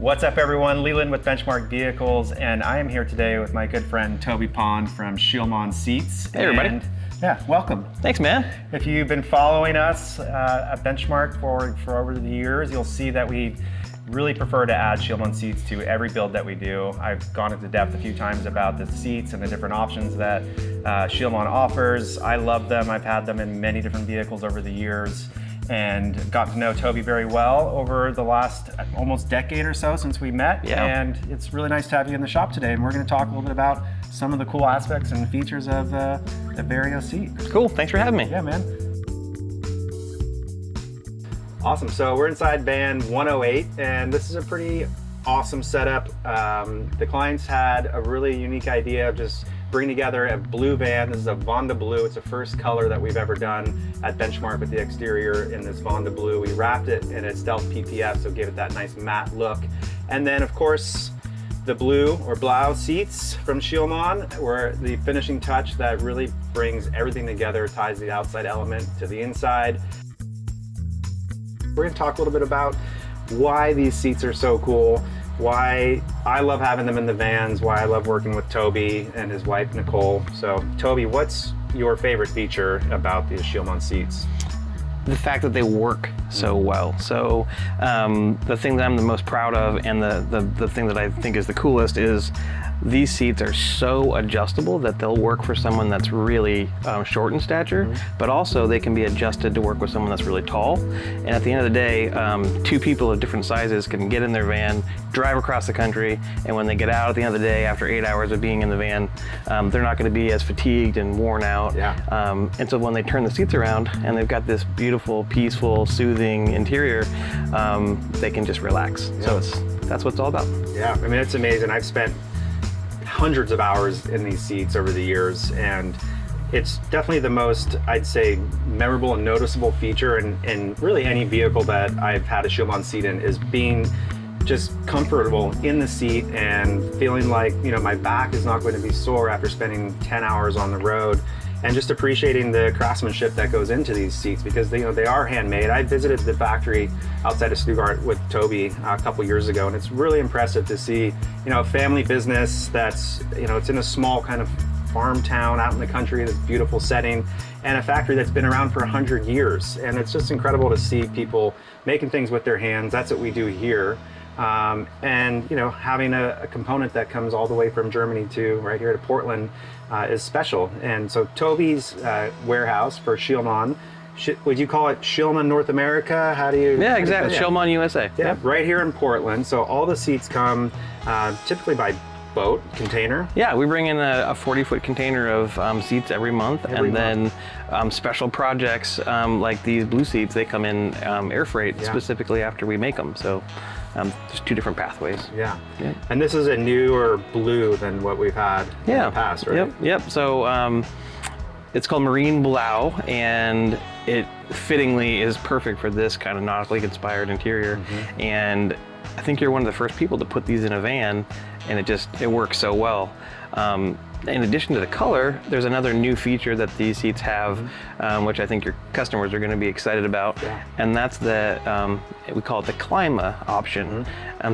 What's up, everyone? Leland with Benchmark Vehicles, and I am here today with my good friend Toby Pond from scheel-mann Seats. Hey, everybody. And, yeah, welcome. Thanks, man. If you've been following us at Benchmark for over the years, you'll see that we really prefer to add scheel-mann seats to every build that we do. I've gone into depth a few times about the seats and the different options that scheel-mann offers. I love them. I've had them in many different vehicles over the years, and got to know Toby very well over the last almost decade or so since we met. Yeah. And it's really nice to have you in the shop today, and we're going to talk a little bit about some of the cool aspects and features of the Vario seat. Cool, thanks for having me. Yeah, man. Awesome, so we're inside van 108, and this is a pretty awesome setup. The clients had a really unique idea of just bringing together a blue van. This is a Vonda Blue. It's the first color that we've ever done at Benchmark with the exterior in this Vonda Blue. We wrapped it in a stealth PPF, so gave it that nice matte look. And then, of course, the blue or blau seats from scheel-mann were the finishing touch that really brings everything together, ties the outside element to the inside. We're going to talk a little bit about why these seats are so cool, why I love having them in the vans, why I love working with Toby and his wife, Nicole. So, Toby, what's your favorite feature about these scheel-mann seats? The fact that they work so well. So the thing that I'm the most proud of, and the thing that I think is the coolest, is these seats are so adjustable that they'll work for someone that's really short in stature, but also they can be adjusted to work with someone that's really tall. And at the end of the day, two people of different sizes can get in their van, drive across the country, and when they get out at the end of the day, after 8 hours of being in the van, they're not going to be as fatigued and worn out. Yeah. And so when they turn the seats around and they've got this beautiful, peaceful, soothing interior, they can just relax. Yeah. So that's what it's all about. Yeah, I mean, it's amazing. I've spent hundreds of hours in these seats over the years, and it's definitely the most, I'd say, memorable and noticeable feature in really any vehicle that I've had a scheel-mann seat in, is being just comfortable in the seat and feeling like, you know, my back is not going to be sore after spending 10 hours on the road, and just appreciating the craftsmanship that goes into these seats, because they are handmade. I visited the factory outside of Stuttgart with Toby a couple years ago, and it's really impressive to see, a family business that's, it's in a small kind of farm town out in the country, this beautiful setting, and a factory that's been around for 100 years. And it's just incredible to see people making things with their hands. That's what we do here. And having a component that comes all the way from Germany to right here to Portland is special. And so Toby's warehouse for scheel-mann, would you call it scheel-mann North America? How do you? Yeah, exactly. Scheel-mann USA. Yeah, Yep. right here in Portland. So all the seats come typically by boat container. Yeah, we bring in a 40-foot container of seats every month, then special projects like these blue seats, they come in air freight specifically after we make them. So there's two different pathways. Yeah. Yeah. And this is a newer blue than what we've had in the past, right? Yep. So it's called Marine Blau, and it fittingly is perfect for this kind of nautically inspired interior. And I think you're one of the first people to put these in a van, and it works so well. In addition to the color, there's another new feature that these seats have, which I think your customers are going to be excited about, and that's we call it the Klima option.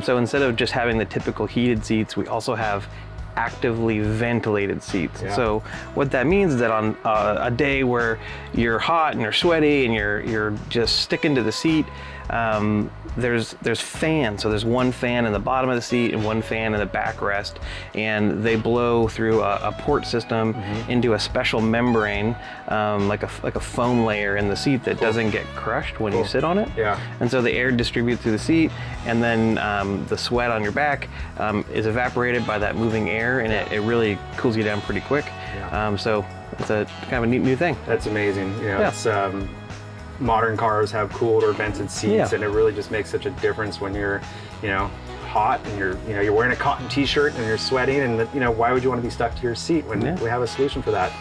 So instead of just having the typical heated seats, we also have actively ventilated seats. So what that means is that on a day where you're hot and you're sweaty and you're just sticking to the seat, there's fans. So there's one fan in the bottom of the seat and one fan in the backrest, and they blow through a port system into a special membrane, like a foam layer in the seat that doesn't get crushed when you sit on it. Yeah. And so the air distributes through the seat, and then the sweat on your back is evaporated by that moving air, and it really cools you down pretty quick. So it's a kind of a neat new thing. That's amazing. It's modern cars have cooled or vented seats, and it really just makes such a difference when you're, hot and you're wearing a cotton t-shirt and you're sweating, and why would you want to be stuck to your seat when we have a solution for that?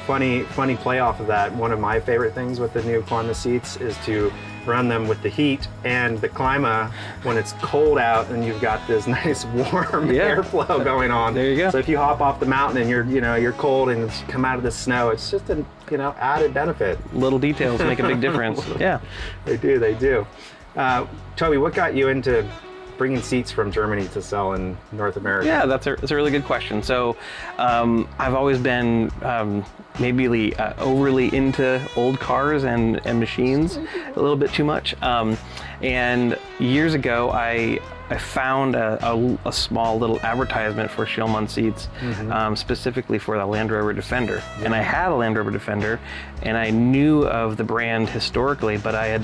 Funny play off of that. One of my favorite things with the new Klima seats is to run them with the heat and the Klima when it's cold out, and you've got this nice warm airflow going on. There you go. So if you hop off the mountain and you're cold and it's come out of the snow, it's just an added benefit. Little details make a big difference. Yeah, they do. Toby, what got you into bringing seats from Germany to sell in North America? Yeah, that's a really good question. So I've always been maybe overly into old cars and machines, a little bit too much. And years ago, I found a small little advertisement for scheel-mann seats, specifically for the Land Rover Defender. And I had a Land Rover Defender, and I knew of the brand historically, but I had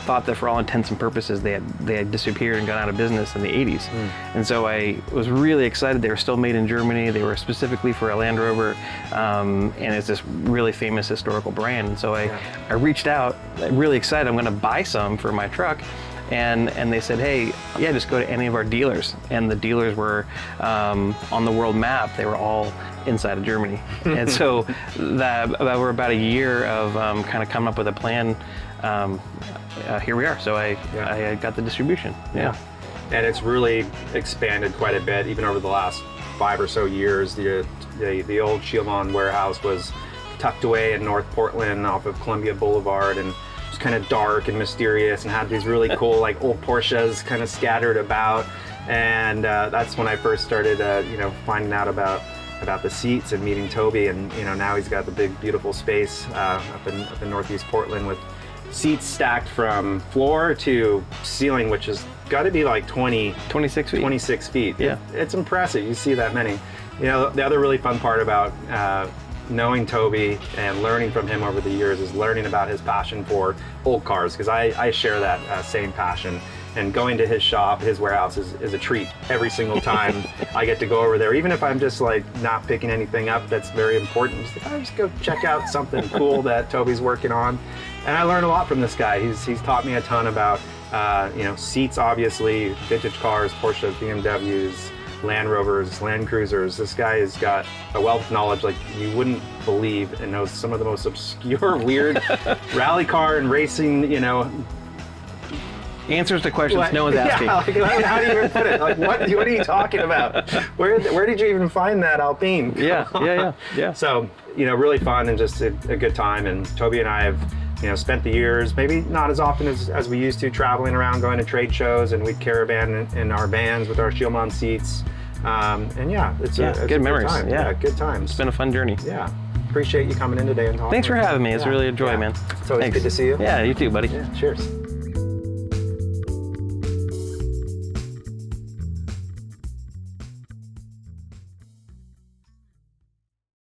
thought that for all intents and purposes they had disappeared and gone out of business in the 80s. And so I was really excited. They were still made in Germany. They were specifically for a Land Rover, and it's this really famous historical brand. And so I reached out, really excited. I'm going to buy some for my truck. And they said, hey, yeah, just go to any of our dealers. And the dealers were on the world map. They were all inside of Germany. And so we're about a year of kind of coming up with a plan. Here we are. So I got the distribution. Yeah. And it's really expanded quite a bit, even over the last 5 or so years. The old scheel-mann warehouse was tucked away in North Portland off of Columbia Boulevard, and kind of dark and mysterious, and had these really cool like old Porsches kind of scattered about. And that's when I first started finding out about the seats and meeting Toby. And now he's got the big beautiful space up in Northeast Portland with seats stacked from floor to ceiling, which has got to be like 26 feet. Yeah, it's impressive. You see that many. The other really fun part about knowing Toby and learning from him over the years is learning about his passion for old cars, because I share that same passion. And going to his shop, his warehouse is a treat every single time I get to go over there. Even if I'm just like not picking anything up that's very important, I just go check out something cool that Toby's working on. And I learn a lot from this guy. He's taught me a ton about seats, obviously, vintage cars, Porsches, BMWs, Land Rovers, Land Cruisers. This guy has got a wealth of knowledge like you wouldn't believe, and knows some of the most obscure, weird rally car and racing, answers to questions no one's asking. Yeah, like, how do you even put it? Like, what are you talking about? Where did you even find that Alpine? Yeah. So, really fun and just a good time. And Toby and I have spent the years, maybe not as often as we used to, traveling around, going to trade shows, and we'd caravan in our vans with our scheel-mann seats. And yeah, it's a good memories. Time. Yeah, good times. It's been a fun journey. Yeah. Appreciate you coming in today and talking. Thanks for having me. It's really a joy, man. It's always good to see you. Yeah, you too, buddy. Yeah, cheers.